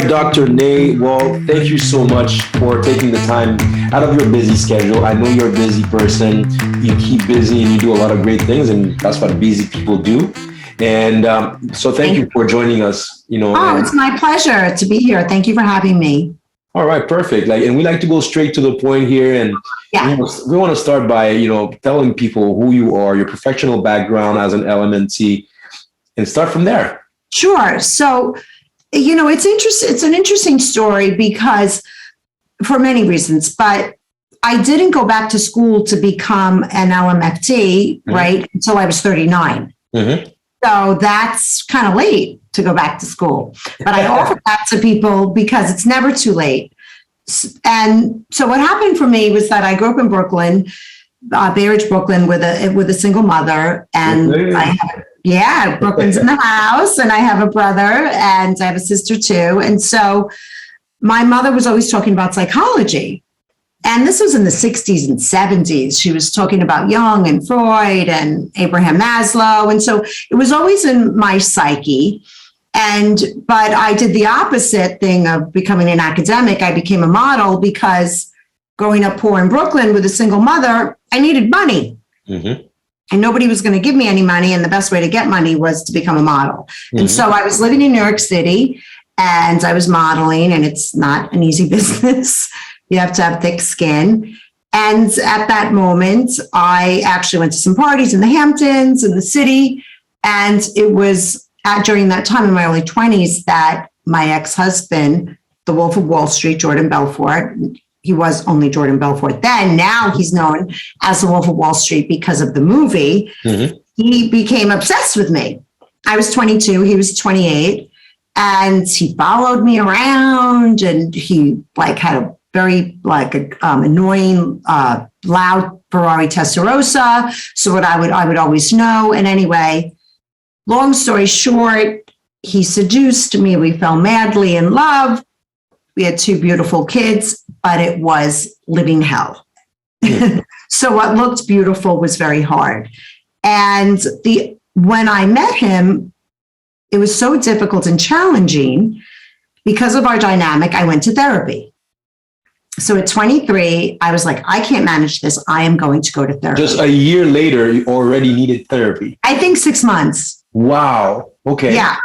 right, Dr. Nay. Well, thank you so much for taking the time out of your busy schedule. I know you're a busy person. You keep busy and you do a lot of great things, and that's what busy people do. And so thank you for joining us. It's my pleasure to be here. Thank you for having me. All right, perfect. And we like to go straight to the point here, and we want to start by telling people who you are, your professional background as an LMNT, and start from there. Sure. So, it's an interesting story because for many reasons, but I didn't go back to school to become an LMFT, right, until I was 39. Mm-hmm. So that's kind of late to go back to school. But I offer that to people because it's never too late. And so what happened for me was that I grew up in Brooklyn, Bay Ridge, Brooklyn, with a single mother. And Brooklyn's in the house, and I have a brother and I have a sister too. And so my mother was always talking about psychology. And this was in the 60s and 70s. She was talking about Jung and Freud and Abraham Maslow. And so it was always in my psyche. But I did the opposite thing of becoming an academic. I became a model because growing up poor in Brooklyn with a single mother, I needed money. Mm-hmm. And nobody was going to give me any money. And the best way to get money was to become a model. Mm-hmm. And so I was living in New York City and I was modeling, and it's not an easy business. You have to have thick skin. And at that moment, I actually went to some parties in the Hamptons, in the city. And it was during that time in my early 20s that my ex-husband, the Wolf of Wall Street, Jordan Belfort, he was only Jordan Belfort then. Now he's known as the Wolf of Wall Street because of the movie. Mm-hmm. He became obsessed with me. I was 22, he was 28. And he followed me around, and he had a very annoying, loud Ferrari Testarossa. So what I would always know. And anyway, long story short, he seduced me. We fell madly in love. We had 2 beautiful kids, but it was living hell. Yeah. So what looked beautiful was very hard. And when I met him, it was so difficult and challenging because of our dynamic. I went to therapy. So at 23, I was like, I can't manage this. I am going to go to therapy. Just a year later, you already needed therapy. I think 6 months. Wow. Okay. Yeah.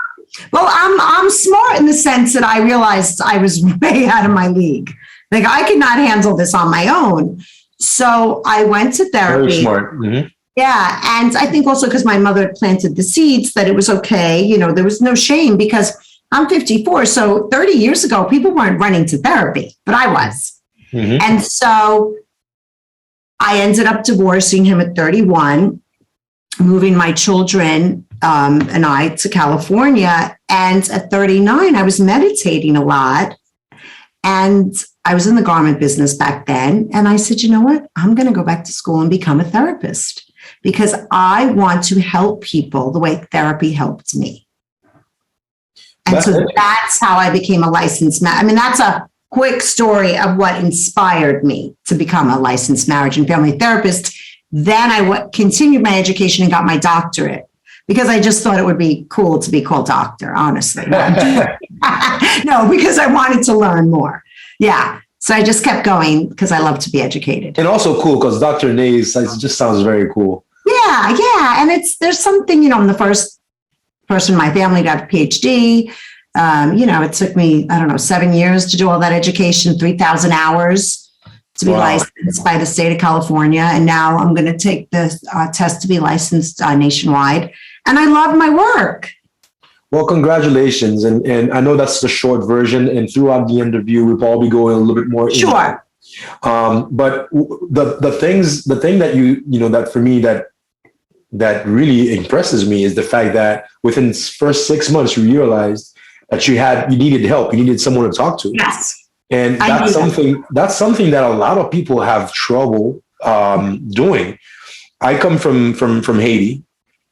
Well, I'm smart in the sense that I realized I was way out of my league. I could not handle this on my own. So I went to therapy. Very smart. Mm-hmm. Yeah. And I think also because my mother had planted the seeds that it was okay. There was no shame because I'm 54. So 30 years ago, people weren't running to therapy, but I was. Mm-hmm. And so I ended up divorcing him at 31, moving my children and I to California. And at 39, I was meditating a lot. And I was in the garment business back then. And I said, you know what? I'm going to go back to school and become a therapist because I want to help people the way therapy helped me. And that's how I became a licensed that's a quick story of what inspired me to become a licensed marriage and family therapist. Then I continued my education and got my doctorate because I just thought it would be cool to be called doctor, honestly. No, because I wanted to learn more. Yeah. So I just kept going because I love to be educated. And also cool because Dr. Nay just sounds very cool. Yeah. Yeah. And there's something, I'm the first person in my family to have a PhD. It took me, 7 years to do all that education, 3,000 hours to be licensed by the state of California. And now I'm going to take the test to be licensed nationwide. And I love my work. Well, congratulations. And I know that's the short version. And throughout the interview, we'll probably go a little bit more. Sure. But the thing that that for me that really impresses me is the fact that within the first 6 months, you realized that you needed help. You needed someone to talk to. Yes. And that's something that a lot of people have trouble doing. I come from Haiti.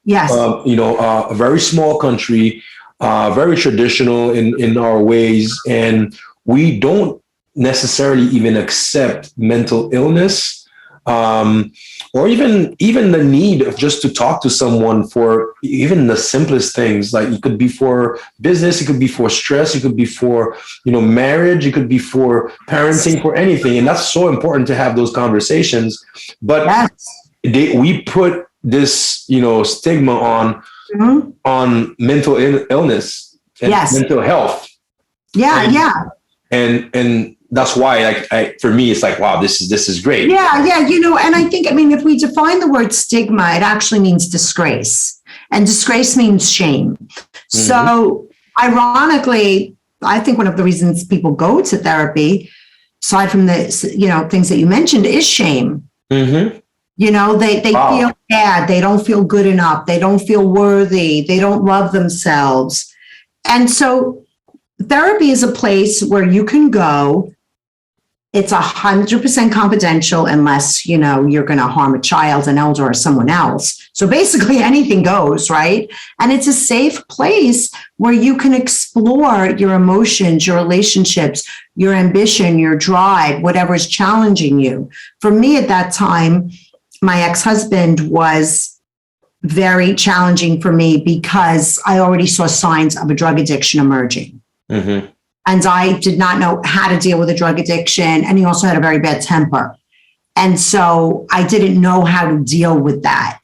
Yes. A very small country, very traditional in our ways. And we don't necessarily even accept mental illness or even the need of just to talk to someone for even the simplest things. Like it could be for business, it could be for stress, it could be for marriage, it could be for parenting, for anything. And that's so important to have those conversations. But we put this stigma on mental illness and mental health. And that's why, for me, it's like, wow, this is great. And I think, if we define the word stigma, it actually means disgrace, and disgrace means shame. So ironically, I think one of the reasons people go to therapy, aside from the things that you mentioned, is shame. They feel bad, they don't feel good enough, they don't feel worthy, they don't love themselves. And so therapy is a place where you can go. It's 100% confidential unless, you're going to harm a child, an elder, or someone else. So basically anything goes, right? And it's a safe place where you can explore your emotions, your relationships, your ambition, your drive, whatever is challenging you. For me at that time, my ex-husband was very challenging for me because I already saw signs of a drug addiction emerging. And I did not know how to deal with a drug addiction. And he also had a very bad temper. And so I didn't know how to deal with that.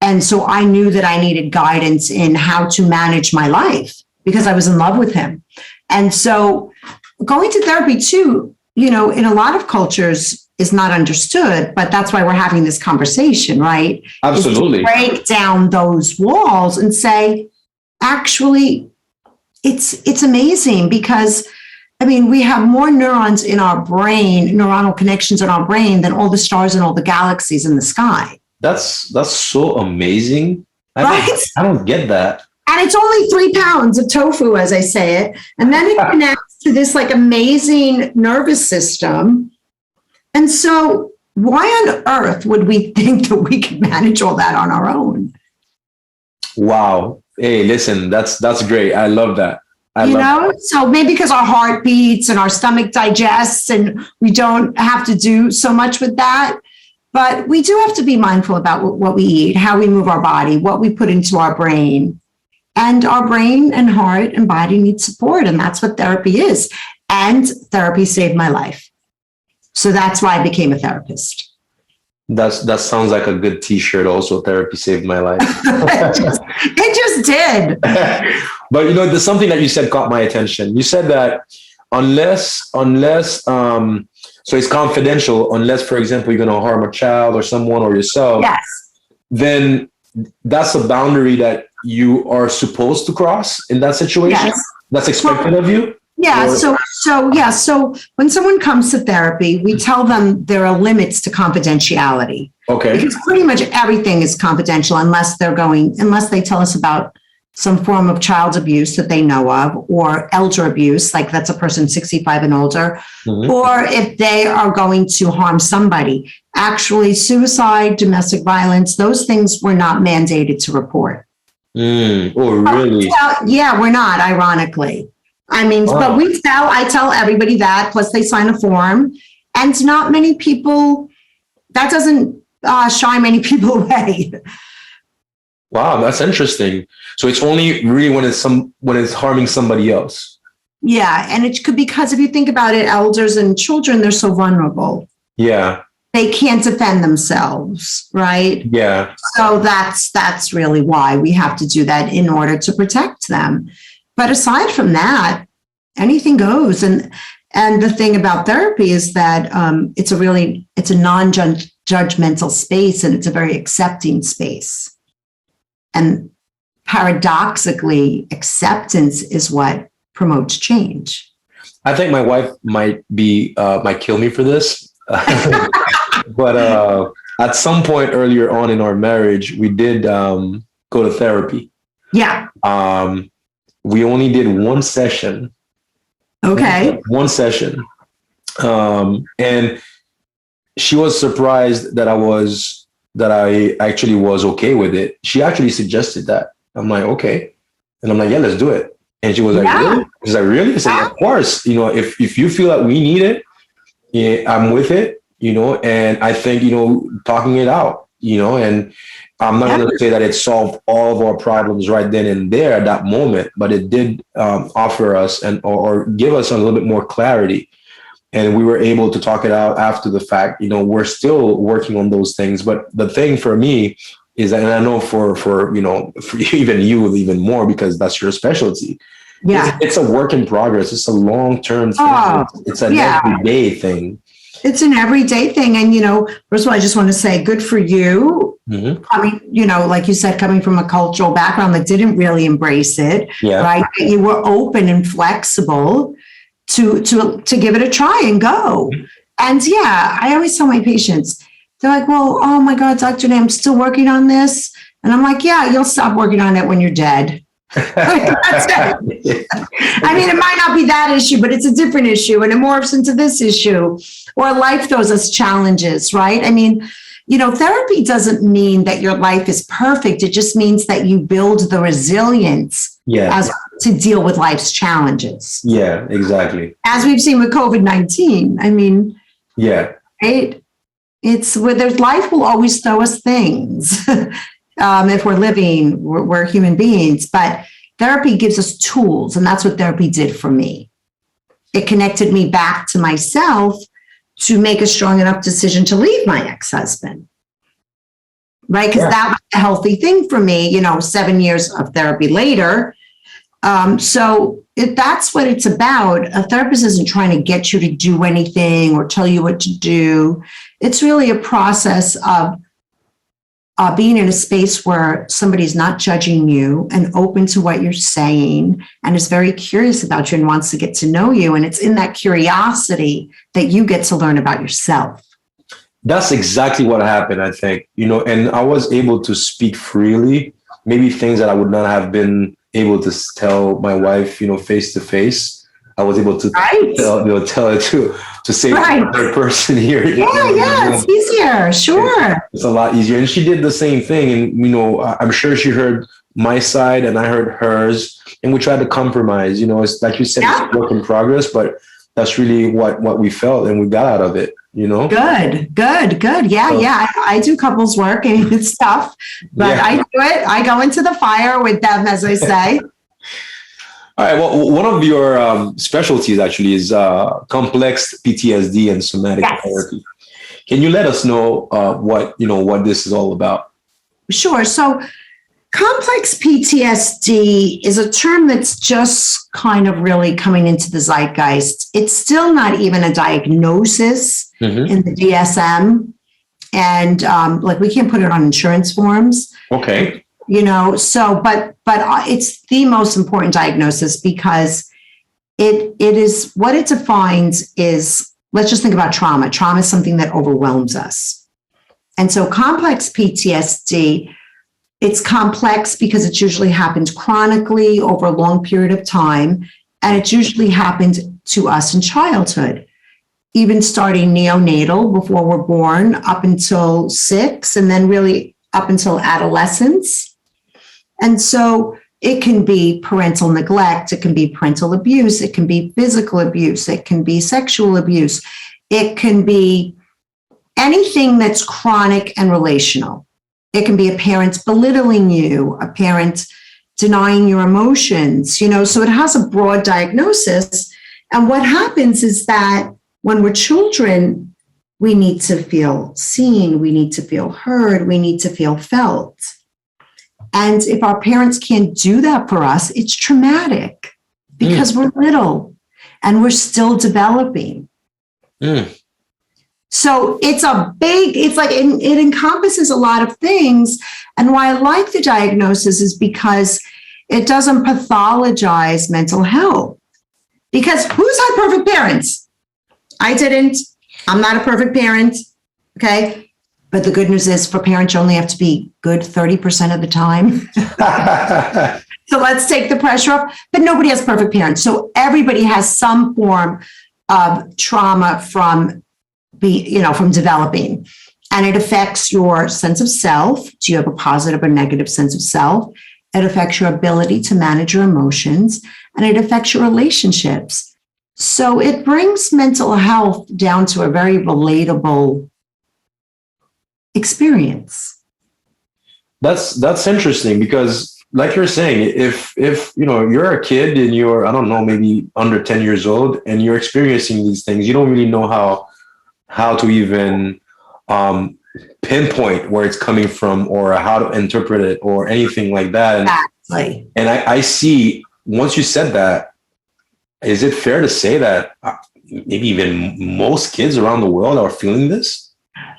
And so I knew that I needed guidance in how to manage my life because I was in love with him. And so going to therapy too, in a lot of cultures is not understood, but that's why we're having this conversation, right? Absolutely. Is to break down those walls and say, actually, it's amazing because, we have more neurons in our brain, neuronal connections in our brain than all the stars and all the galaxies in the sky. That's so amazing. Right? I don't get that. And it's only 3 pounds of tofu, as I say it. And then it connects to this amazing nervous system. And so why on earth would we think that we can manage all that on our own? Wow. Hey, listen, that's great. I love that. So maybe because our heart beats and our stomach digests and we don't have to do so much with that. But we do have to be mindful about what we eat, how we move our body, what we put into our brain. And our brain and heart and body need support. And that's what therapy is. And therapy saved my life. So that's why I became a therapist. That sounds like a good T-shirt. Also, therapy saved my life. It just did. But there's something that you said caught my attention. You said that unless, so it's confidential. Unless, for example, you're going to harm a child or someone or yourself. Yes. Then that's a boundary that you are supposed to cross in that situation. Yes. That's expected of you. Yeah. So when someone comes to therapy, we tell them there are limits to confidentiality. Okay. Because pretty much everything is confidential unless they tell us about some form of child abuse that they know of, or elder abuse, like that's a person 65 and older, or if they are going to harm somebody. Actually, suicide, domestic violence, those things we're not mandated to report. Oh, really? Yeah, we're not, ironically. But I tell everybody that, plus they sign a form, and not many people, that doesn't shy many people away. Wow, that's interesting. So it's only really when it's harming somebody else. Yeah, and it could, because if you think about it, elders and children, they're so vulnerable. Yeah. They can't defend themselves, right? Yeah. So that's really why we have to do that, in order to protect them. But aside from that, anything goes. And the thing about therapy is that it's a non-judgmental space, and it's a very accepting space. And paradoxically, acceptance is what promotes change. I think my wife might kill me for this. But at some point earlier on in our marriage, we did go to therapy. Yeah. We only did one session. Okay. One session. And she was surprised that I actually was okay with it. She actually suggested that. I'm like, okay. And I'm like, yeah, let's do it. And she was like, really? She's like, really? I said, of course. If you feel that we need it, yeah, I'm with it. and I think, talking it out, and I'm not Yeah. going to say that it solved all of our problems right then and there at that moment, but it did offer us or give us a little bit more clarity. And we were able to talk it out after the fact. We're still working on those things. But the thing for me is that, and I know for even you, even more, because that's your specialty. Yeah. It's a work in progress. It's a long-term thing. Oh, It's an yeah. everyday thing. It's an everyday thing. And, first of all, I just want to say good for you. Mm-hmm. I mean, like you said, coming from a cultural background that didn't really embrace it, Yeah. right? You were open and flexible to give it a try and go. And yeah, I always tell my patients, they're like, well, oh my God, Dr. Nam, I'm still working on this. And I'm like, yeah, you'll stop working on it when you're dead. That's it. I mean, it might not be that issue, but it's a different issue, and it morphs into this issue. Or life throws us challenges, right? I mean, therapy doesn't mean that your life is perfect. It just means that you build the resilience to deal with life's challenges. Yeah, exactly. As we've seen with COVID-19. I mean, it's where there's life will always throw us things. If we're living, we're human beings, but therapy gives us tools. And that's what therapy did for me. It connected me back to myself to make a strong enough decision to leave my ex-husband. Right? Because that was a healthy thing for me, 7 years of therapy later. So that's what it's about. A therapist isn't trying to get you to do anything or tell you what to do. It's really a process of being in a space where somebody's not judging you and open to what you're saying and is very curious about you and wants to get to know you. And it's in that curiosity that you get to learn about yourself. That's exactly what happened, I think, and I was able to speak freely, maybe things that I would not have been able to tell my wife, face to face. I was able to tell it to say to the person here. Yeah, it's easier. Sure. It's a lot easier. And she did the same thing. And, I'm sure she heard my side and I heard hers. And we tried to compromise. It's like you said, it's a work in progress, but that's really what we felt and we got out of it, Good. Yeah. I do couples work and it's tough, but I do it. I go into the fire with them, as I say. All right. Well, one of your specialties actually is complex PTSD and somatic therapy. Can you let us know what this is all about? Sure. So complex PTSD is a term that's just kind of really coming into the zeitgeist. It's still not even a diagnosis in the DSM. And we can't put it on insurance forms. Okay. But it's the most important diagnosis because it is what it defines is, let's just think about trauma. Trauma is something that overwhelms us. And so complex PTSD, it's complex because it's usually happened chronically over a long period of time. And it's usually happened to us in childhood, even starting neonatal before we're born up until 6, and then really up until adolescence. And so it can be parental neglect, it can be parental abuse, it can be physical abuse, it can be sexual abuse, it can be anything that's chronic and relational. It can be a parent belittling you, a parent denying your emotions, so it has a broad diagnosis. And what happens is that when we're children, we need to feel seen, we need to feel heard, we need to feel felt. And if our parents can't do that for us, it's traumatic because we're little and we're still developing. So it encompasses a lot of things. And why I like the diagnosis is because it doesn't pathologize mental health. Because who's had perfect parents? I didn't. I'm not a perfect parent. Okay. But the good news is for parents, you only have to be good 30% of the time. So let's take the pressure off. But nobody has perfect parents. So everybody has some form of trauma from developing. And it affects your sense of self. Do you have a positive or negative sense of self? It affects your ability to manage your emotions. And it affects your relationships. So it brings mental health down to a very relatable experience. That's interesting because, like you're saying, if you're a kid and you're, I don't know, maybe under 10 years old and you're experiencing these things, you don't really know how to even pinpoint where it's coming from or how to interpret it or anything like that. Exactly. And I see, once you said that, is it fair to say that maybe even most kids around the world are feeling this?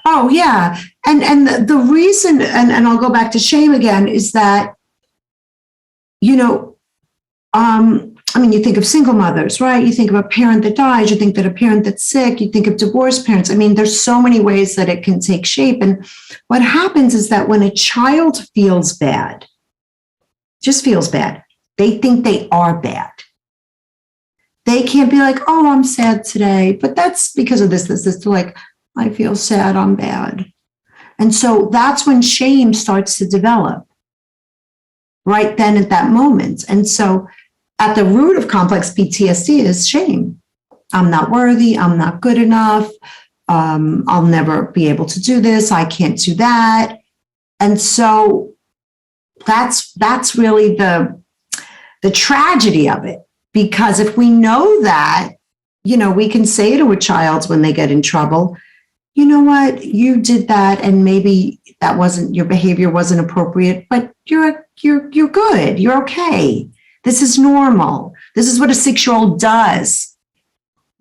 Oh, yeah. And the reason, and I'll go back to shame again, is that, I mean, you think of single mothers, right? You think of a parent that dies, you think that a parent that's sick, you think of divorced parents. I mean, there's so many ways that it can take shape. And what happens is that when a child feels bad, just feels bad, they think they are bad. They can't be like, oh, I'm sad today, but that's because of this. They're like, I feel sad, I'm bad. And so that's when shame starts to develop, right then at that moment. And so at the root of complex PTSD is shame. I'm not worthy, I'm not good enough, I'll never be able to do this, I can't do that. And so that's really the tragedy of it. Because if we know that, we can say to a child when they get in trouble, you know what, you did that and maybe that wasn't, your behavior wasn't appropriate, but you're good, you're okay. This is normal. This is what a 6-year-old does.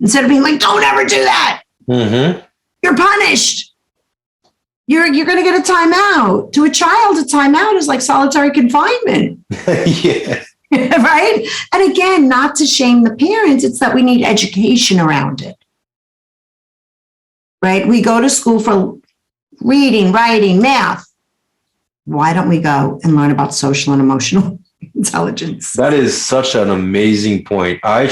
Instead of being like, don't ever do that. Mm-hmm. You're punished. You're going to get a timeout. To a child, a timeout is like solitary confinement. Yeah. Right? And again, not to shame the parents, it's that we need education around it. Right? We go to school for reading, writing, math. Why don't we go and learn about social and emotional intelligence? That is such an amazing point. I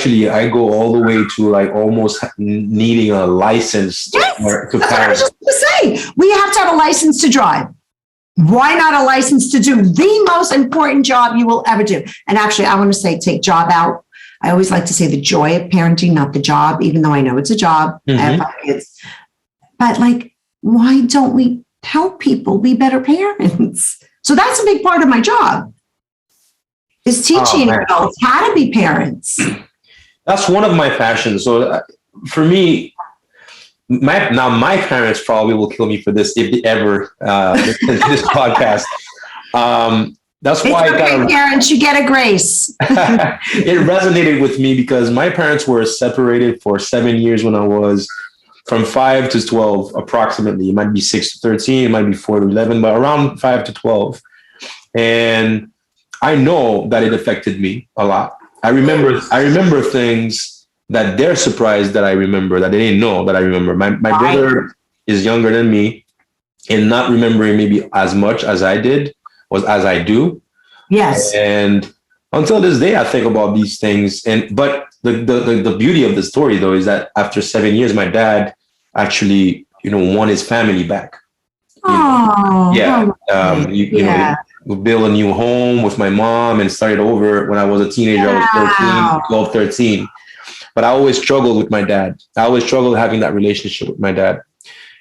go all the way to like almost needing a license to Yes, parent. That's what I was just going to say. We have to have a license to drive. Why not a license to do the most important job you will ever do? And actually, I want to say take job out. I always like to say the joy of parenting, not the job, even though I know it's a job. Mm-hmm. I have 5 kids. But why don't we help people be better parents? So that's a big part of my job, is teaching adults how to be parents. That's one of my passions. So for me, my parents probably will kill me for this if they ever listen to this podcast. That's why parents, you get a grace. It resonated with me because my parents were separated for 7 years when I was from 5 to 12, approximately. It might be 6 to 13, it might be 4 to 11, but around 5 to 12. And I know that it affected me a lot. I remember things that they're surprised that I remember, that they didn't know that I remember. My brother is younger than me, and not remembering maybe as much as I did was as I do. Yes. And until this day, I think about these things. But the beauty of the story, though, is that after 7 years, my dad actually, won his family back. Oh, yeah. We built a new home with my mom and started over when I was a teenager. Wow. I was 13. But I always struggled with my dad. I always struggled having that relationship with my dad.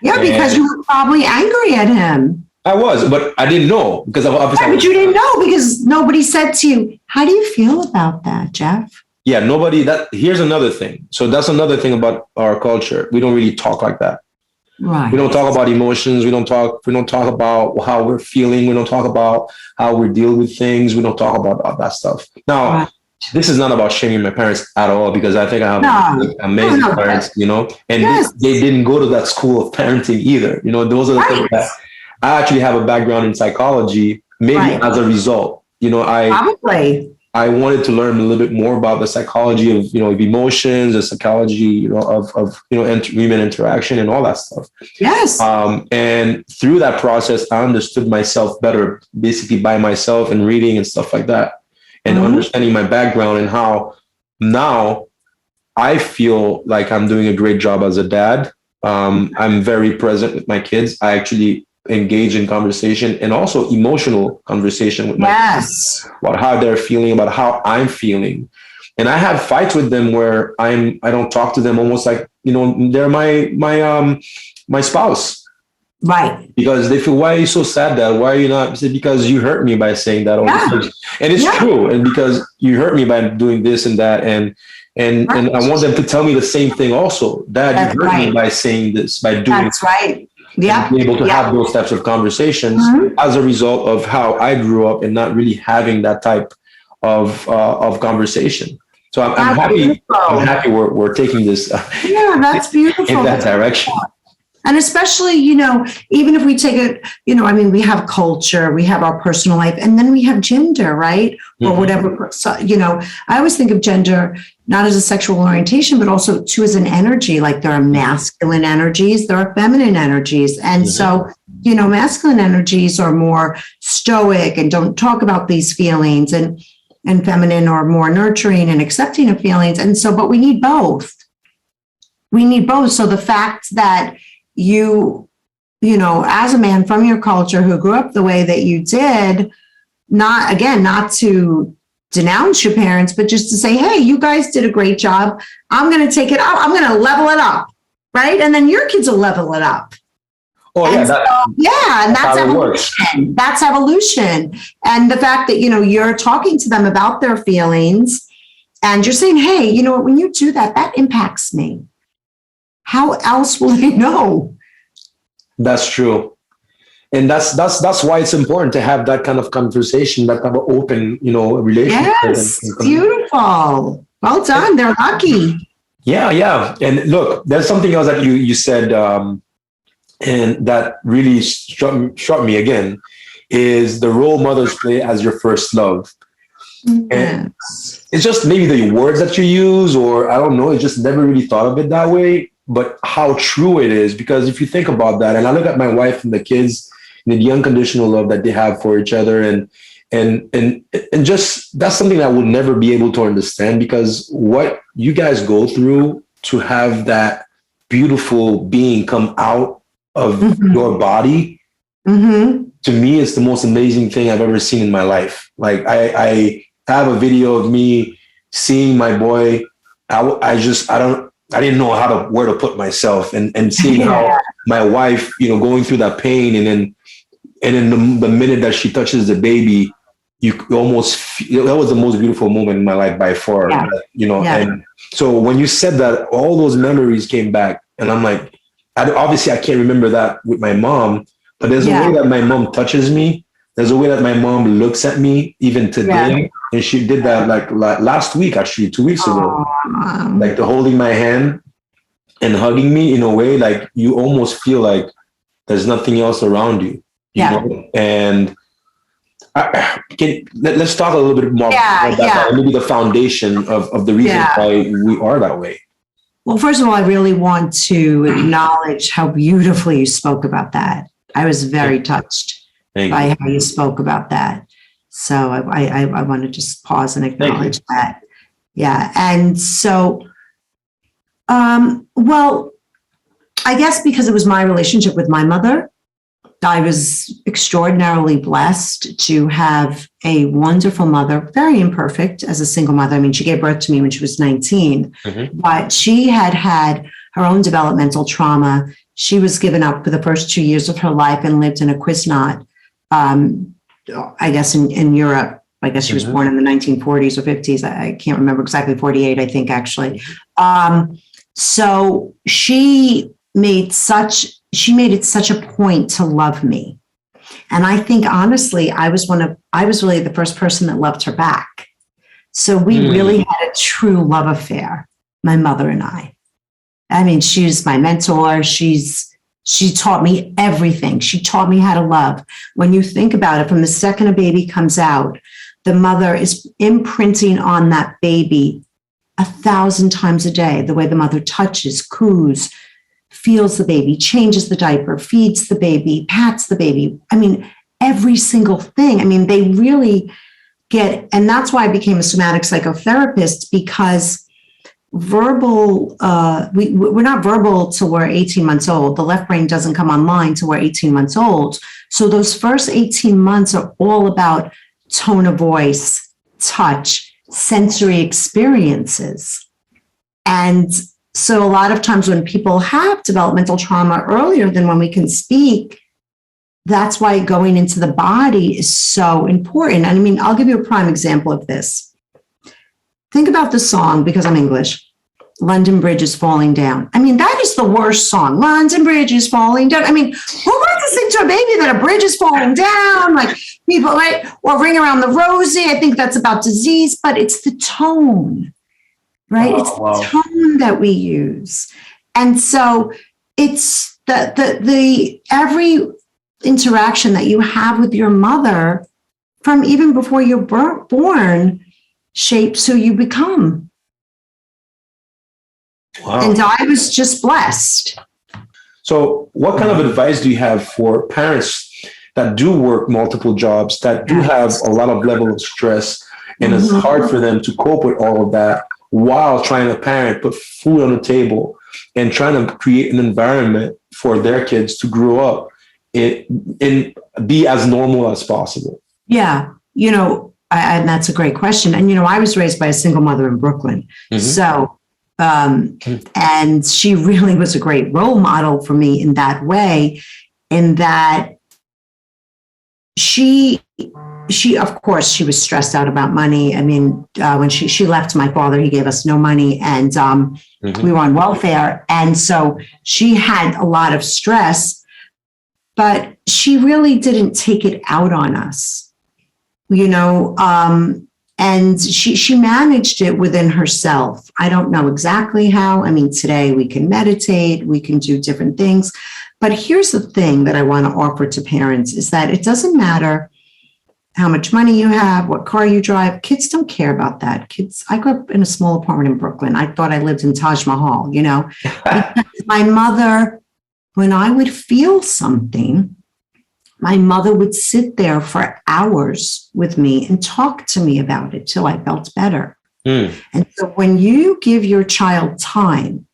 Yeah, because you were probably angry at him. I was, but I didn't know because obviously. But you didn't know because nobody said to you, how do you feel about that, Jeff? Yeah, nobody. Here's another thing. So that's another thing about our culture. We don't really talk like that. Right. We don't talk about emotions. We don't talk about how we're feeling. We don't talk about how we deal with things. We don't talk about all that stuff. Now, This is not about shaming my parents at all, because I think I have amazing parents, and they didn't go to that school of parenting either. Those are the things that I actually have a background in psychology, maybe as a result. I wanted to learn a little bit more about the psychology of, of emotions, the psychology, of human interaction and all that stuff. Yes. And through that process, I understood myself better, basically by myself and reading and stuff like that, and understanding my background and how now I feel like I'm doing a great job as a dad. I'm very present with my kids. I actually engage in conversation and also emotional conversation with my kids about how they're feeling, about how I'm feeling. And I have fights with them where I don't talk to them almost like, they're my spouse. Right. Because they feel, why are you so sad, Dad? Why are you not? I said, because you hurt me by saying that. And it's true. And because you hurt me by doing this and that. And I want them to tell me the same thing also. Dad, you hurt me by saying this, by doing That's right. Yeah. Be able to have those types of conversations as a result of how I grew up and not really having that type of conversation. So I'm happy. Beautiful. I'm happy we're taking this. That's beautiful. In that direction. And especially, even if we take it, we have culture, we have our personal life, and then we have gender, right? Or whatever. So, I always think of gender not as a sexual orientation, but also too as an energy. Like there are masculine energies, there are feminine energies. And so, masculine energies are more stoic and don't talk about these feelings, and feminine are more nurturing and accepting of feelings. And so, but we need both. We need both. So the fact that you as a man from your culture who grew up the way that you did, not to denounce your parents, but just to say, hey, you guys did a great job. I'm going to take it up. I'm going to level it up. Right. And then your kids will level it up. Oh, and that's evolution. That's evolution. And the fact that, you're talking to them about their feelings and you're saying, hey, you know what, when you do that, that impacts me. How else will they know? That's true. And that's why it's important to have that kind of conversation, that kind of open, relationship. Yes, beautiful. Well done. They're lucky. Yeah. And look, there's something else that you said, and that really struck me again, is the role mothers play as your first love. Mm-hmm. And it's just maybe the words that you use, or I don't know, I just never really thought of it that way. But how true it is, because if you think about that, and I look at my wife and the kids and the unconditional love that they have for each other, and just that's something that I will never be able to understand, because what you guys go through to have that beautiful being come out of your body, to me, it's the most amazing thing I've ever seen in my life. Like I have a video of me seeing my boy. I didn't know where to put myself, and seeing how my wife, going through that pain, and then the minute that she touches the baby, that was the most beautiful moment in my life by far, And so when you said that, all those memories came back, and I'm like, obviously I can't remember that with my mom, but there's a way that my mom touches me. There's a way that my mom looks at me even today. And she did that like last week, actually 2 weeks ago, like the holding my hand and hugging me in a way, like you almost feel like there's nothing else around you. You know? And let's talk a little bit more about that, maybe the foundation of the reason why we are that way. Well, first of all, I really want to acknowledge how beautifully you spoke about that. I was very touched by how you spoke about that. So I want to just pause and acknowledge that. Yeah. And so, well, I guess because it was my relationship with my mother, I was extraordinarily blessed to have a wonderful mother, very imperfect as a single mother. I mean, she gave birth to me when she was 19, but she had her own developmental trauma. She was given up for the first 2 years of her life and lived in a Kuznot, I guess in Europe. I guess she was born in the 1940s or 50s. I can't remember exactly, 48, I think, actually. So she made it such a point to love me. And I think, honestly, I was really the first person that loved her back. So we really had a true love affair, my mother and I. I mean, she's my mentor. She taught me everything. She taught me how to love. When you think about it, from the second a baby comes out, the mother is imprinting on that baby 1,000 times a day, the way the mother touches, coos, feels the baby, changes the diaper, feeds the baby, pats the baby. I mean, every single thing. I mean, they really get, and that's why I became a somatic psychotherapist, because verbal, we're not verbal till we're 18 months old. The left brain doesn't come online till we're 18 months old. So those first 18 months are all about tone of voice, touch, sensory experiences. And so a lot of times when people have developmental trauma earlier than when we can speak, that's why going into the body is so important. And I mean, I'll give you a prime example of this. Think about the song, because I'm English, London Bridge is Falling Down. I mean, that is the worst song. London Bridge is falling down. I mean, who wants to sing to a baby that a bridge is falling down? Like people, right? Or Ring Around the Rosie. I think that's about disease, but it's the tone, right? It's the tone that we use. And so it's the every interaction that you have with your mother from even before you're born shapes who you become. Wow. And I was just blessed. So what kind of advice do you have for parents that do work multiple jobs, that do have a lot of level of stress, and it's hard for them to cope with all of that while trying to parent, put food on the table, and trying to create an environment for their kids to grow up and be as normal as possible? Yeah. And that's a great question. And, I was raised by a single mother in Brooklyn. So, and she really was a great role model for me in that way, in that she of course, she was stressed out about money. I mean, when she left my father, he gave us no money, and we were on welfare. And so she had a lot of stress, but she really didn't take it out on us, and she managed it within herself. I don't know exactly how. I mean, today we can meditate, we can do different things. But here's the thing that I want to offer to parents is that it doesn't matter how much money you have, what car you drive. Kids don't care about that. I grew up in a small apartment in Brooklyn. I thought I lived in Taj Mahal, Because my mother, when I would feel something, my mother would sit there for hours with me and talk to me about it till I felt better. And so when you give your child time,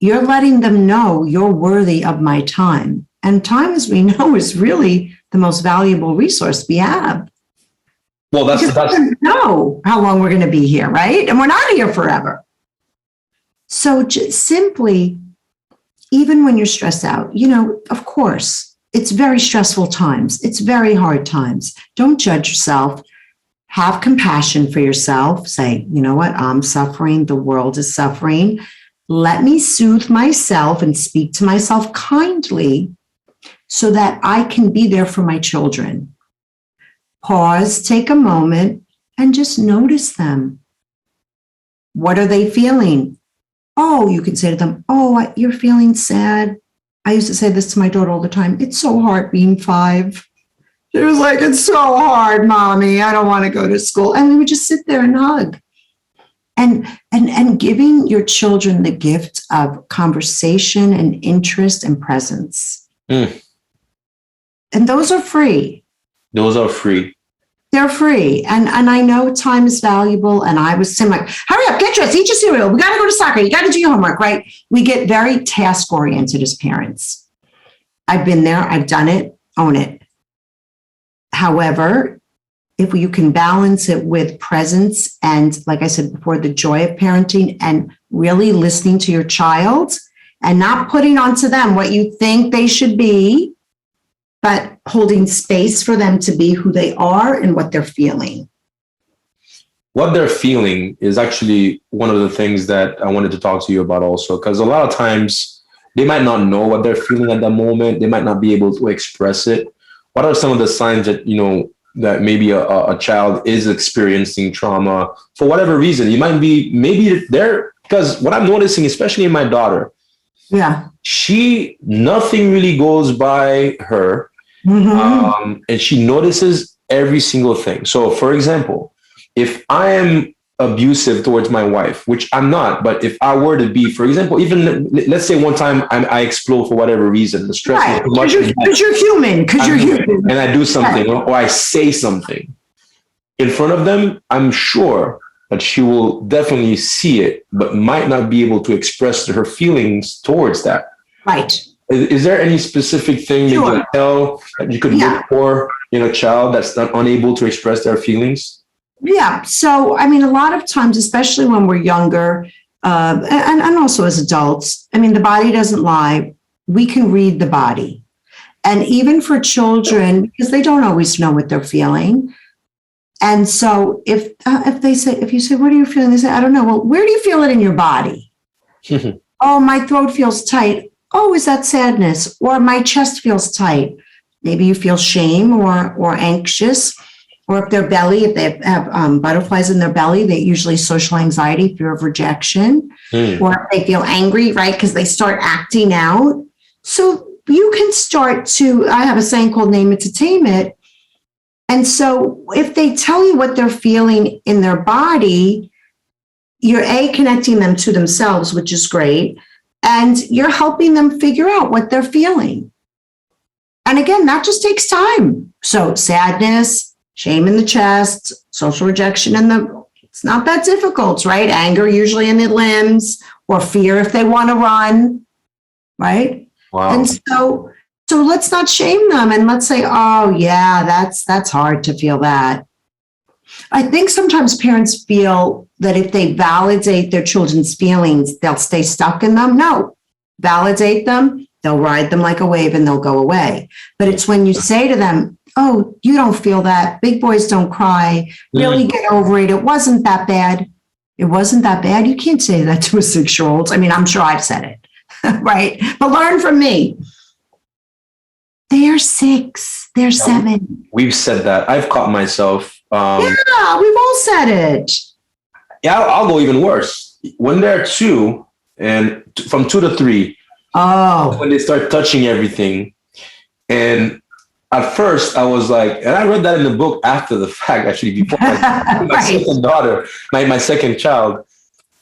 you're letting them know you're worthy of my time. And time, as we know, is really the most valuable resource we have. Well, that's we don't know how long we're going to be here, right? And we're not here forever. So just simply, even when you're stressed out, of course, it's very stressful times. It's very hard times. Don't judge yourself. Have compassion for yourself. Say, you know what? I'm suffering. The world is suffering. Let me soothe myself and speak to myself kindly so that I can be there for my children. Pause, take a moment, and just notice them. What are they feeling? Oh, you can say to them, you're feeling sad. I used to say this to my daughter all the time. It's so hard being 5. She was like, it's so hard, Mommy. I don't want to go to school. And we would just sit there and hug. And giving your children the gift of conversation and interest and presence. And those are free. Those are free. They're free. And I know time is valuable. And I was saying, like, hurry up, get dressed, eat your cereal. We got to go to soccer. You got to do your homework, right? We get very task oriented as parents. I've been there. I've done it. Own it. However, if you can balance it with presence and, like I said before, the joy of parenting and really listening to your child and not putting onto them what you think they should be, but holding space for them to be who they are and what they're feeling. What they're feeling is actually one of the things that I wanted to talk to you about also, because a lot of times they might not know what they're feeling at that moment. They might not be able to express it. What are some of the signs that, that maybe a child is experiencing trauma for whatever reason? You might be, maybe they're, because what I'm noticing, especially in my daughter, nothing really goes by her. And she notices every single thing. So, for example, if I am abusive towards my wife, which I'm not, but if I were to be, for example, even let's say one time I explode for whatever reason, the stress is too much. Because you're human. And I do something or I say something in front of them, I'm sure that she will definitely see it, but might not be able to express her feelings towards that. Right. Is there any specific thing you can tell that you could look for in a child that's not unable to express their feelings? Yeah. So, I mean, a lot of times, especially when we're younger, and also as adults, I mean, the body doesn't lie. We can read the body. And even for children, because they don't always know what they're feeling. And so if you say, what are you feeling? They say, I don't know. Well, where do you feel it in your body? Oh, my throat feels tight. Oh, is that sadness? Or my chest feels tight. Maybe you feel shame or anxious. Or if if they have butterflies in their belly, they usually social anxiety, fear of rejection. Or if they feel angry, right? Because they start acting out. So you can start to, I have a saying called name it to tame it. And so if they tell you what they're feeling in their body, you're connecting them to themselves, which is great. And you're helping them figure out what they're feeling. And again, that just takes time. So sadness, shame in the chest, social rejection it's not that difficult, right? Anger usually in the limbs, or fear if they want to run, right? Wow. And so let's not shame them, and let's say, oh yeah, that's hard to feel that. I think sometimes parents feel that if they validate their children's feelings, they'll stay stuck in them. No, validate them, they'll ride them like a wave and they'll go away. But it's when you say to them, oh, you don't feel that. Big boys don't cry. Really get over it. It wasn't that bad. It wasn't that bad. You can't say that to a 6-year-old. I mean, I'm sure I've said it, right? But learn from me. They're 6. They're 7. We've said that. I've caught myself. Yeah, we've all said it. Yeah, I'll go even worse. When they're 2, and from 2 to 3, when they start touching everything. And at first I was like, and I read that in the book after the fact, actually, before my right. second daughter, my second child.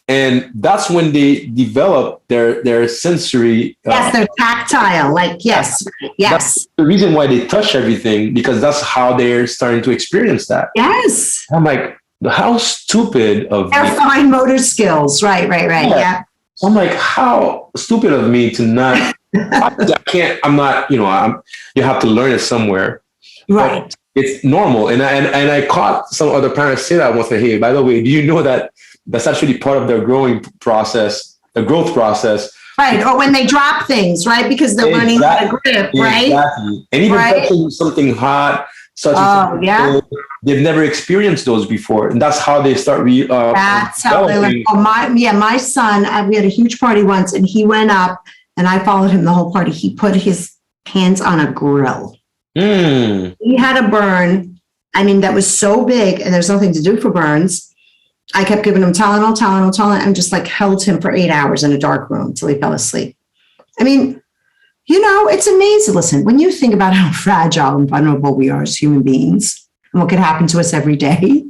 And that's when they develop their sensory. Yes, they're tactile. Like, yes. That's the reason why they touch everything, because that's how they're starting to experience that. Yes. I'm like, how stupid of me. Their fine motor skills. Right. Yeah. I'm like, how stupid of me to not. I can't. I'm not. You have to learn it somewhere. Right. But it's normal, and I caught some other parents say that once. Like, hey, by the way, do you know that that's actually part of their growth process? Right. Or when they drop things, right? Because they're learning how to grip, right? Exactly. And even touching something hot, they've never experienced those before, and that's how they start. That's how they learn. My son. We had a huge party once, and he went up, and I followed him the whole party. He put his hands on a grill. He had a burn. I mean, that was so big, and there's nothing to do for burns. I kept giving him Tylenol, and just like held him for 8 hours in a dark room until he fell asleep. I mean, it's amazing. Listen, when you think about how fragile and vulnerable we are as human beings and what could happen to us every day.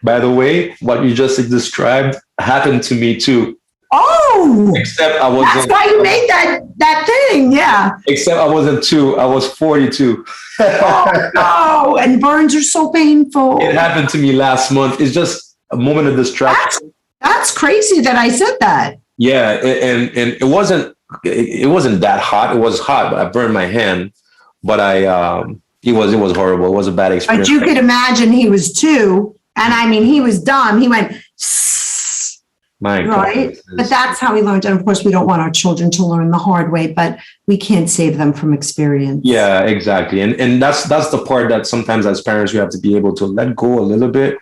By the way, what you just described happened to me too. Oh, except I wasn't. That's why you made that thing, yeah. Except I wasn't 2. I was 42. Oh, no. And burns are so painful. It happened to me last month. It's just a moment of distraction. That's crazy that I said that. Yeah, and it wasn't that hot. It was hot, but I burned my hand. But it was horrible. It was a bad experience. But you could imagine he was 2, and I mean he was dumb. He went. Right. But that's how we learned. And of course, we don't want our children to learn the hard way, but we can't save them from experience. Yeah, exactly. And that's the part that sometimes as parents, we have to be able to let go a little bit,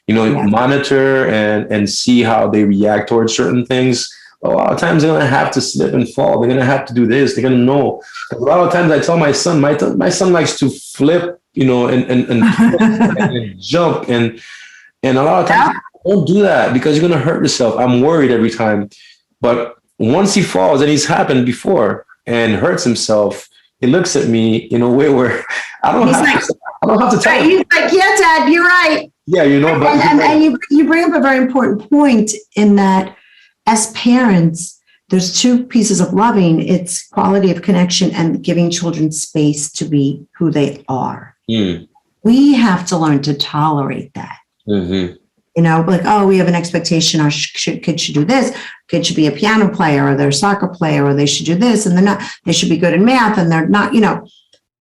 monitor and see how they react towards certain things. A lot of times they're going to have to slip and fall. They're going to have to do this. They're going to know. A lot of times I tell my son, my son likes to flip, and jump. And a lot of times, don't do that because you're going to hurt yourself. I'm worried every time. But once he falls, and he's happened before, and hurts himself, he looks at me in a way where I don't have to tell him. He's like, yeah, Dad, you're right. Yeah, but and you bring up a very important point in that as parents, there's 2 pieces of loving. It's quality of connection and giving children space to be who they are. We have to learn to tolerate that. Mm-hmm. Like, oh, we have an expectation our kid should do this. Kid should be a piano player, or they're a soccer player, or they should do this, and they're not. They should be good in math, and they're not.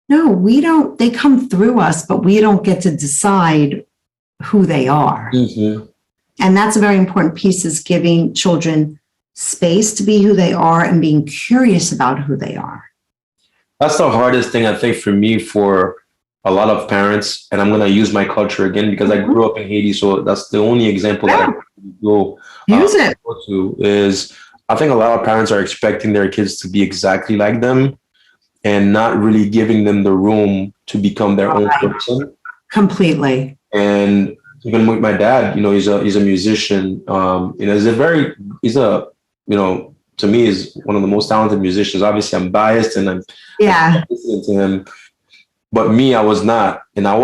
No, we don't. They come through us, but we don't get to decide who they are. Mm-hmm. And that's a very important piece, is giving children space to be who they are and being curious about who they are. That's the hardest thing, I think, for me, for a lot of parents. And I'm going to use my culture again because I grew up in Haiti. So that's the only example that I can go, Use it. go to is I think a lot of parents are expecting their kids to be exactly like them and not really giving them the room to become their own person. Completely. And even with my dad, he's a musician. To me, is one of the most talented musicians. Obviously, I'm biased and I'm listening to him. But me, I was not. And I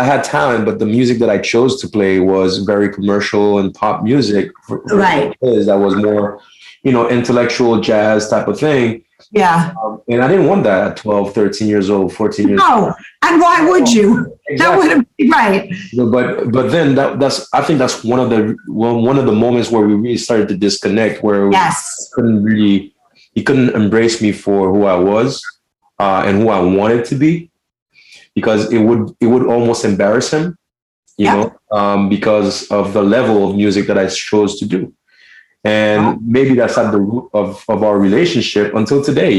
had talent, but the music that I chose to play was very commercial and pop music. Right. That was more, intellectual jazz type of thing. Yeah. And I didn't want that at 12, 13 years old, 14 years old. No. And why would you? Exactly. That would have been right. But then I think that's one of the moments where we really started to disconnect, where he couldn't embrace me for who I was and who I wanted to be, because it would almost embarrass him, because of the level of music that I chose to do. And maybe that's at the root of our relationship until today.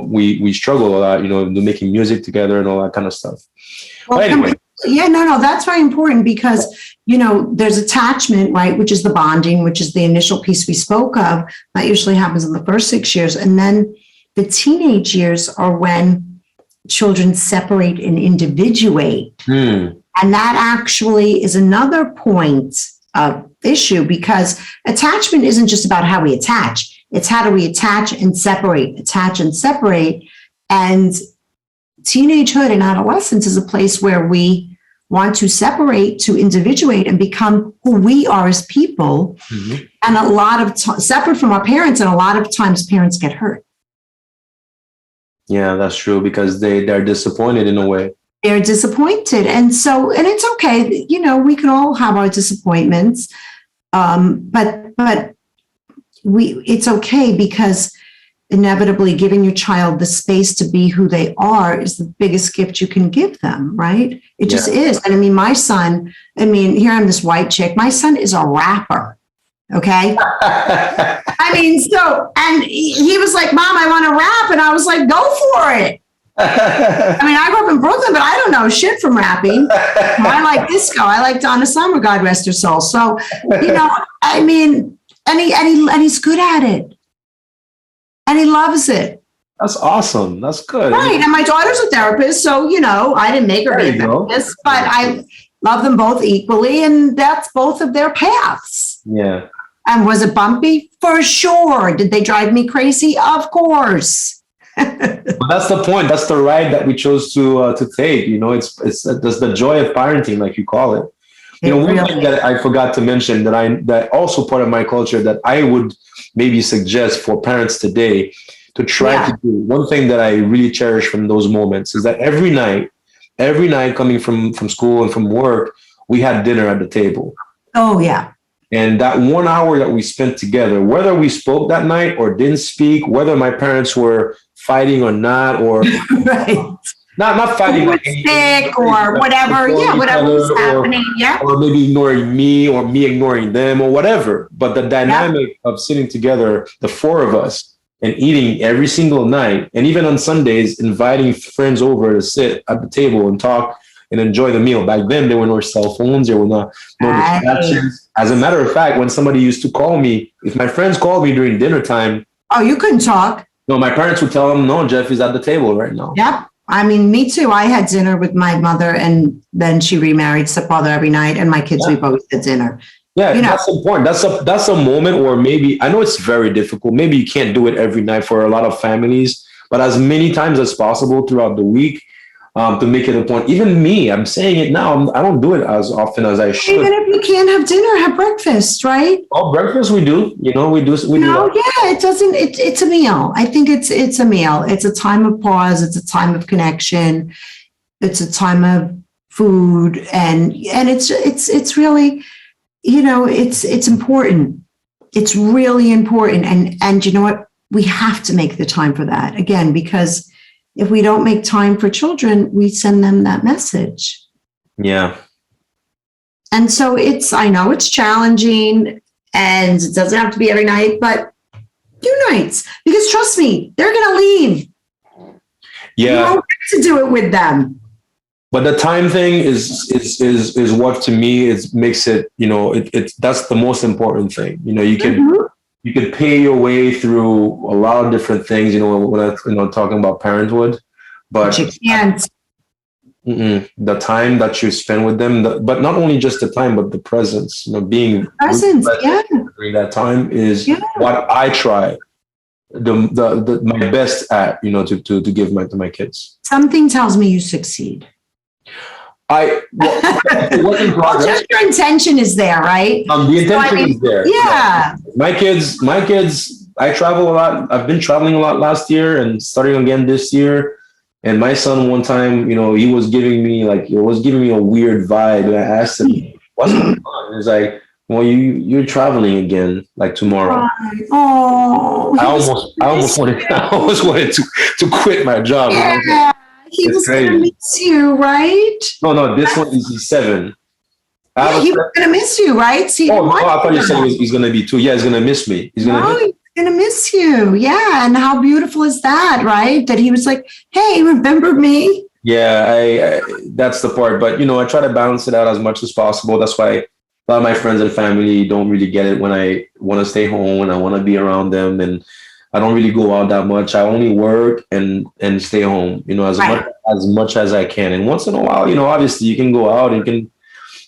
We struggle a lot, making music together and all that kind of stuff. Well, but anyway. That's very important because, there's attachment, right? Which is the bonding, which is the initial piece we spoke of. That usually happens in the first 6 years. And then the teenage years are when children separate and individuate. And that actually is another point of issue, because attachment isn't just about how we attach. It's how do we attach and separate. And teenagehood and adolescence is a place where we want to separate, to individuate and become who we are as people. Mm-hmm. And a lot of separate from our parents. And a lot of times parents get hurt. Yeah, that's true, because they're disappointed in a way. They're disappointed. And it's okay. We can all have our disappointments. But it's okay, because inevitably giving your child the space to be who they are is the biggest gift you can give them, right? It just is. And my son, here I'm this white chick. My son is a rapper. Okay. And he was like, Mom, I want to rap. And I was like, go for it. I grew up in Brooklyn, but I don't know shit from rapping. I like disco. I like Donna Summer, God rest her soul. So, and he's good at it. And he loves it. That's awesome. That's good. Right. And my daughter's a therapist. So, I didn't make her be a therapist, but I love them both equally. And that's both of their paths. Yeah. And was it bumpy? For sure. Did they drive me crazy? Of course. But that's the point. That's the ride that we chose to take. It's the joy of parenting, like you call it. One thing that I forgot to mention that also part of my culture that I would maybe suggest for parents today to try to do. One thing that I really cherish from those moments is that every night coming from school and from work, we had dinner at the table. Oh yeah. And that 1 hour that we spent together, whether we spoke that night or didn't speak, whether my parents were fighting or not, or right. not fighting, like sick or whatever. Yeah, whatever was happening. Yeah. Or maybe ignoring me or me ignoring them or whatever. But the dynamic of sitting together, the four of us, and eating every single night, and even on Sundays, inviting friends over to sit at the table and talk and enjoy the meal. Back then, there were no cell phones. There were no distractions. As a matter of fact, when somebody used to call me, if my friends called me during dinner time. Oh, you couldn't talk. No, my parents would tell them, no, Jeff is at the table right now. Yep. Me too. I had dinner with my mother, and then she remarried stepfather every night, and my kids, we both had dinner. Yeah, that's important. That's a moment where maybe, I know it's very difficult. Maybe you can't do it every night for a lot of families, but as many times as possible throughout the week, to make it a point. Even me, I'm saying it now, I don't do it as often as I should. Even if you can't have dinner, have breakfast, right? Oh, breakfast we do. We do. It doesn't. It's a meal. I think it's a meal. It's a time of pause. It's a time of connection. It's a time of food, and it's really, it's important. It's really important, and you know what? We have to make the time for that again, because if we don't make time for children, we send them that message. Yeah. And so I know it's challenging and it doesn't have to be every night, but few nights, because trust me, they're going to leave. Yeah. You don't get to do it with them. But the time thing is what to me makes it, that's the most important thing. You could pay your way through a lot of different things, when I'm talking about parenthood, but you can't. The time that you spend with them, but not only just the time, but the presence, being present during that time is what I try my best at, to give to my kids. Something tells me you succeed. Just your intention is there, right? The intention is there. Yeah. My kids, I travel a lot. I've been traveling a lot last year and starting again this year. And my son, one time, he was giving me a weird vibe. And I asked him, what's going on? He's like, well, you're traveling again, like tomorrow. Oh, I almost wanted to quit my job. Yeah. He was going to miss you, right? No, this one is 7. He was going to miss you, right? I thought you said he's going to be 2. Yeah, he's going to miss me. He's going to miss you. Yeah, and how beautiful is that, right? That he was like, hey, remember me? Yeah, I that's the part. But, I try to balance it out as much as possible. That's why a lot of my friends and family don't really get it when I want to stay home and I want to be around them. And I don't really go out that much. I only work and stay home, as much as I can. And once in a while, obviously you can go out and you can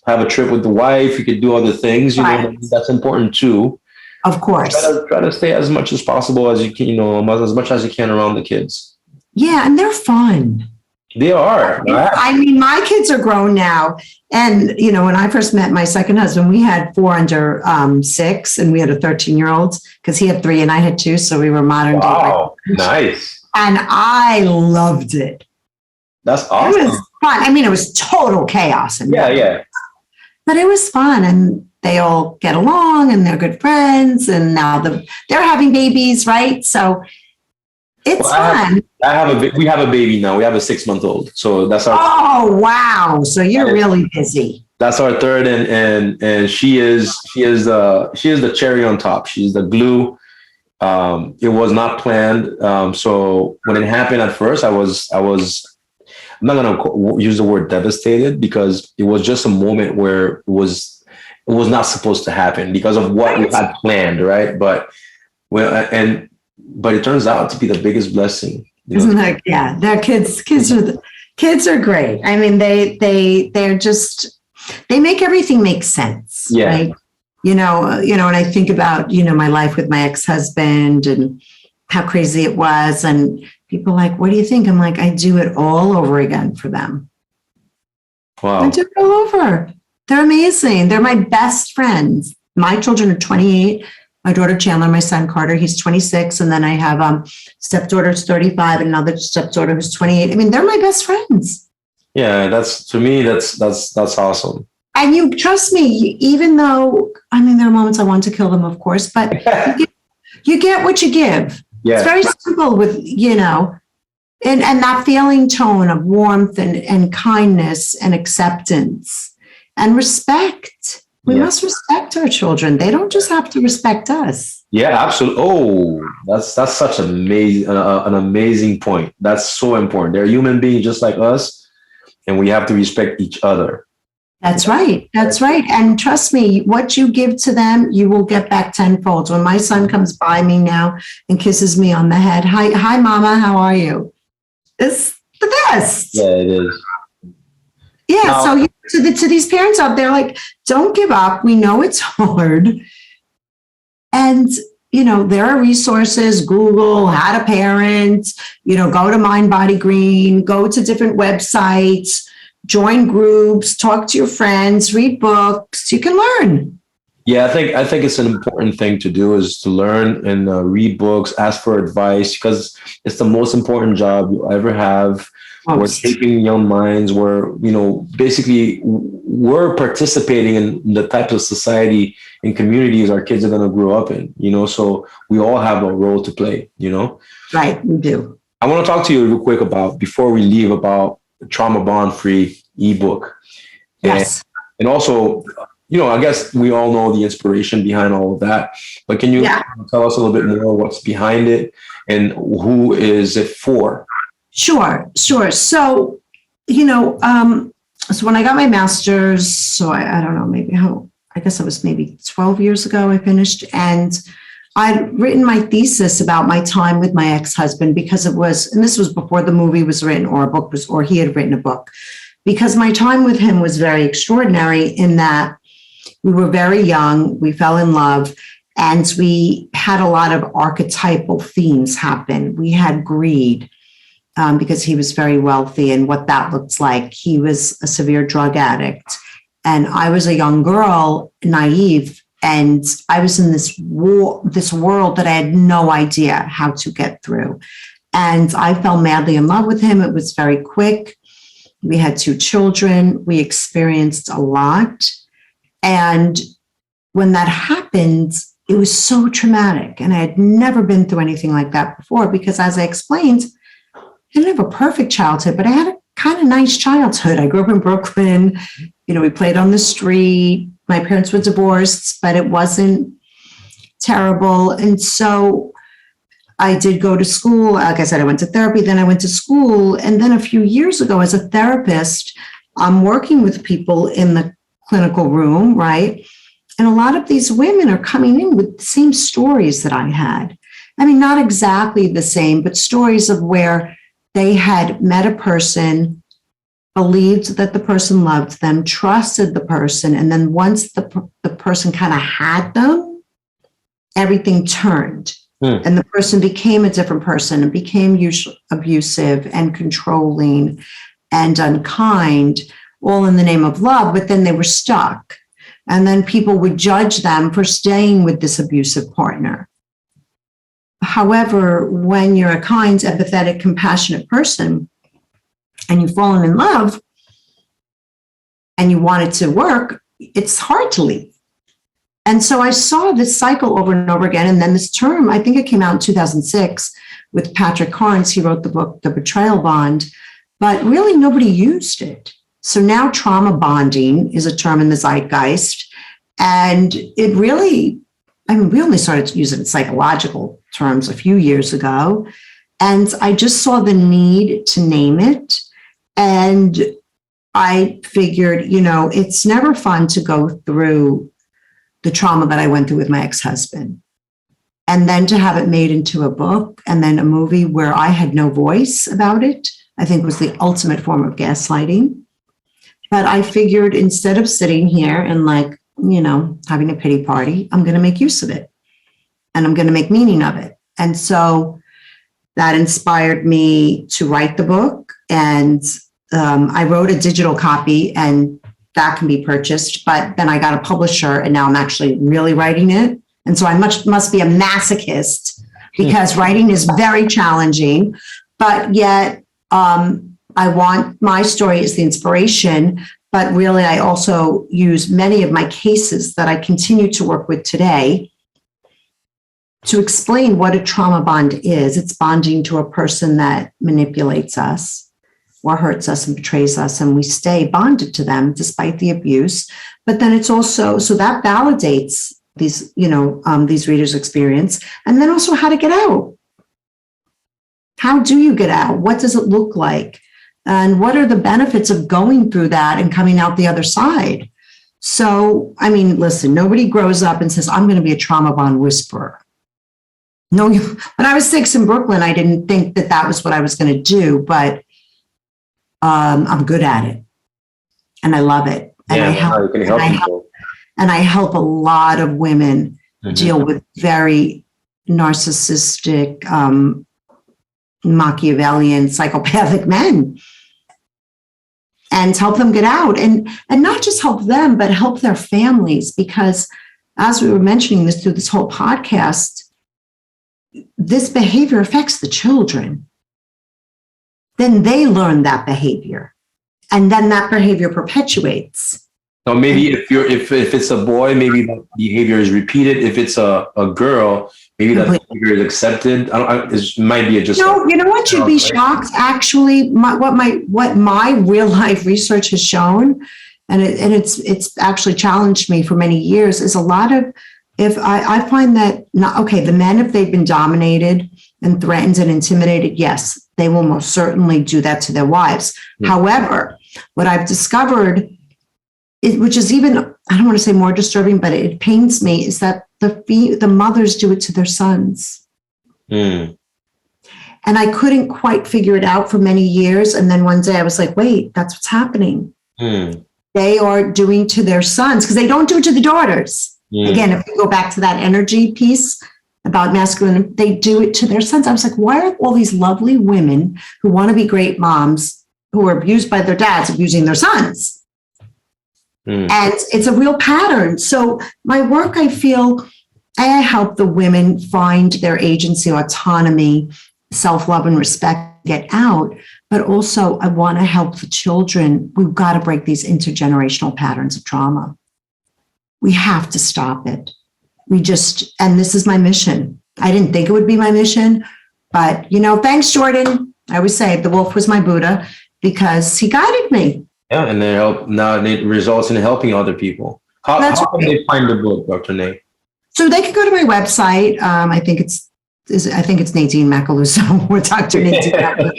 have a trip with the wife. You could do other things, that's important too. Of course. Try to stay as much as possible as you can, as much as you can around the kids. Yeah, and they're fun. They are. I mean, my kids are grown now. And, when I first met my second husband, we had 4 under 6 and we had a 13-year-old because he had 3 and I had 2. So we were modern day. Wow, nice. And I loved it. That's awesome. It was fun. I mean, it was total chaos. Yeah. But it was fun. And they all get along and they're good friends. And now they're having babies, right? So it's fun. We have a baby now. We have a 6-month-old. So that's our. Oh, wow. So you're really busy. That's our third. And she is the cherry on top. She's the glue. It was not planned. So when it happened at first, I was, I'm not going to use the word devastated because it was just a moment where it was not supposed to happen because of what we had planned. Right. But it turns out to be the biggest blessing. Isn't that? Yeah. Their kids are great. I mean, they're just, they make everything make sense. Yeah. Right? And I think about, my life with my ex-husband and how crazy it was. And people are like, what do you think? I'm like, I do it all over again for them. Wow. I do it all over. They're amazing. They're my best friends. My children are 28. My daughter Chandler, my son Carter, he's 26. And then I have stepdaughter who's 35 and another stepdaughter who's 28. I mean, they're my best friends. Yeah, that's awesome. And you trust me, even though, there are moments I want to kill them, of course, but you get what you give. Yeah. It's very simple with, and that feeling tone of warmth and kindness and acceptance and respect. We must respect our children. They don't just have to respect us. Yeah, absolutely. Oh, that's such an amazing point. That's so important. They're human beings just like us, and we have to respect each other. That's right. That's right. And trust me, what you give to them, you will get back tenfold. When my son comes by me now and kisses me on the head, hi, mama, how are you? It's the best. Yeah, it is. Yeah. Now, so to these parents out there, like, don't give up. We know it's hard. And, there are resources, Google, how to parent, go to Mind, Body, Green, go to different websites, join groups, talk to your friends, read books. You can learn. Yeah, I think it's an important thing to do is to learn and read books, ask for advice, because it's the most important job you'll ever have. We're shaping young minds. We're, basically we're participating in the types of society and communities our kids are going to grow up in, so we all have a role to play, Right, we do. I want to talk to you real quick before we leave about Trauma Bond Free ebook. Yes. And also, I guess we all know the inspiration behind all of that, but can you tell us a little bit more what's behind it and who is it for? Sure. So, so when I got my master's, so I don't know, I guess it was maybe 12 years ago I finished, and I'd written my thesis about my time with my ex-husband because and this was before the movie was written or he had written a book, because my time with him was very extraordinary in that we were very young, we fell in love, and we had a lot of archetypal themes happen. We had greed because he was very wealthy and what that looks like. He was a severe drug addict, and I was a young girl, naive, and I was in this world that I had no idea how to get through. And I fell madly in love with him. It was very quick. We had 2 children. We experienced a lot. And when that happened, it was so traumatic. And I had never been through anything like that before because, as I explained, I didn't have a perfect childhood, but I had a kind of nice childhood. I grew up in Brooklyn. We played on the street. My parents were divorced, but it wasn't terrible. And so I did go to school. Like I said, I went to therapy, then I went to school. And then a few years ago, as a therapist, I'm working with people in the clinical room, right? And a lot of these women are coming in with the same stories that I had. I mean, not exactly the same, but stories of where they had met a person, believed that the person loved them, trusted the person, and then once the person kind of had them, everything turned. And the person became a different person and became abusive and controlling and unkind, all in the name of love, but then they were stuck. And then people would judge them for staying with this abusive partner. However, when you're a kind, empathetic, compassionate person and you've fallen in love and you want it to work, it's hard to leave. And so I saw this cycle over and over again. And then this term, I think it came out in 2006 with Patrick Carnes. He wrote the book, The Betrayal Bond, but really nobody used it. So now trauma bonding is a term in the zeitgeist. And it really, we only started to use it in psychological terms a few years ago. And I just saw the need to name it. And I figured, it's never fun to go through the trauma that I went through with my ex-husband. And then to have it made into a book and then a movie where I had no voice about it, I think was the ultimate form of gaslighting. But I figured instead of sitting here and having a pity party, I'm going to make use of it and I'm going to make meaning of it. And so that inspired me to write the book. And I wrote a digital copy and that can be purchased, but then I got a publisher and now I'm actually really writing it. And so I must be a masochist because writing is very challenging, but yet I want my story as the inspiration, but really I also use many of my cases that I continue to work with today to explain what a trauma bond is. It's bonding to a person that manipulates us or hurts us and betrays us, and we stay bonded to them despite the abuse. But then it's also, so that validates these readers' experience, and then also how to get out. How do you get out? What does it look like? And what are the benefits of going through that and coming out the other side? So, listen, nobody grows up and says, I'm going to be a trauma bond whisperer. No, when I was 6 in Brooklyn, I didn't think that was what I was going to do, but I'm good at it and I love it. And I help a lot of women deal with very narcissistic, Machiavellian, psychopathic men and help them get out and not just help them, but help their families. Because as we were mentioning this through this whole podcast, this behavior affects the children. Then they learn that behavior and then that behavior perpetuates. So maybe if it's a boy, maybe that behavior is repeated. If it's a girl, maybe that behavior is accepted. It might be just. No, you know what? You'd be shocked. Actually, what my real life research has shown and it's actually challenged me for many years, is a lot of, if I find that, not okay, the men, if they've been dominated and threatened and intimidated, yes, they will most certainly do that to their wives. However, what I've discovered, which is even, I don't want to say more disturbing, but it pains me, is that the mothers do it to their sons. And I couldn't quite figure it out for many years. And then one day I was like, wait, that's what's happening. They are doing to their sons, because they don't do it to the daughters. Again, if you go back to that energy piece about masculine, they do it to their sons. I was like, why are all these lovely women who want to be great moms, who are abused by their dads, abusing their sons? And it's a real pattern. So my work, I feel, I help the women find their agency, autonomy, self-love and respect, get out. But also I want to help the children. We've got to break these intergenerational patterns of trauma. We have to stop it. And this is my mission. I didn't think it would be my mission, but thanks, Jordan. I always say the wolf was my Buddha, because he guided me. Yeah, and now it results in helping other people. How can they find the book, Dr. Nate? So they can go to my website. I think it's Nadine Macaluso or Dr. Nadine Macaluso.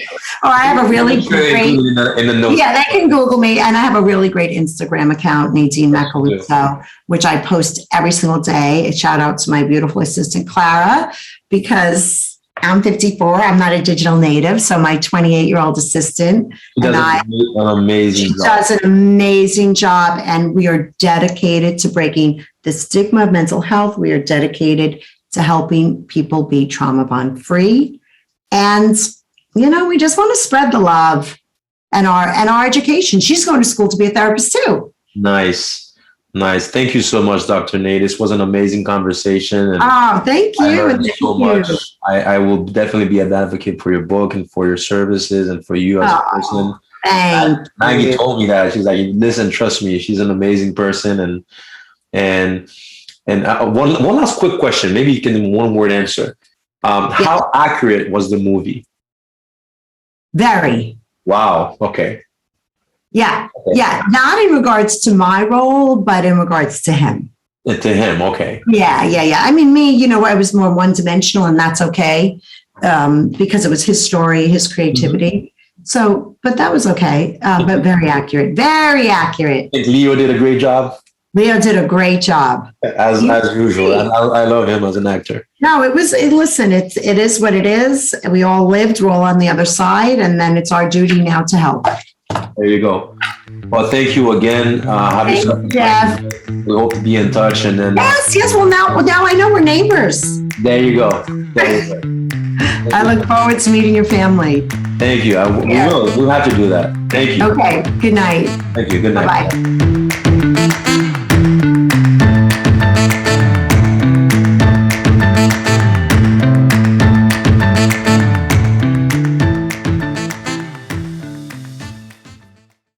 Or I have a really great, in the notes. Yeah, they can Google me. And I have a really great Instagram account, Nadine Macaluso, which I post every single day. A shout out to my beautiful assistant, Clara, because I'm 54. I'm not a digital native. So my 28-year-old assistant does an amazing job. And we are dedicated to breaking the stigma of mental health. We are dedicated to helping people be trauma bond free. And, we just want to spread the love and our education. She's going to school to be a therapist too. Nice. Thank you so much, Dr. Nate. This was an amazing conversation. And thank you. I learned so much. I will definitely be an advocate for your book and for your services and for you as a person. Maggie told me that. She's like, listen, trust me, she's an amazing person. And one last quick question, maybe you can one word answer. How accurate was the movie? Very. Wow. Okay. Yeah. Okay. Yeah. Not in regards to my role, but in regards to him. To him. Okay. Yeah. I mean, me, I was more one-dimensional, and that's okay, because it was his story, his creativity. So, but that was okay. But very accurate. Very accurate. I think Leo did a great job. Leo did a great job. As usual. I love him as an actor. No, listen, it is what it is. We all lived, we're all on the other side, and then it's our duty now to help. There you go. Well, thank you again. Have yourself a Jeff. We hope to be in touch. And then Yes. Well, now I know we're neighbors. There you go. I look forward to meeting your family. Thank you. We'll have to do that. Thank you. Okay. Good night. Thank you. Good night. Bye-bye.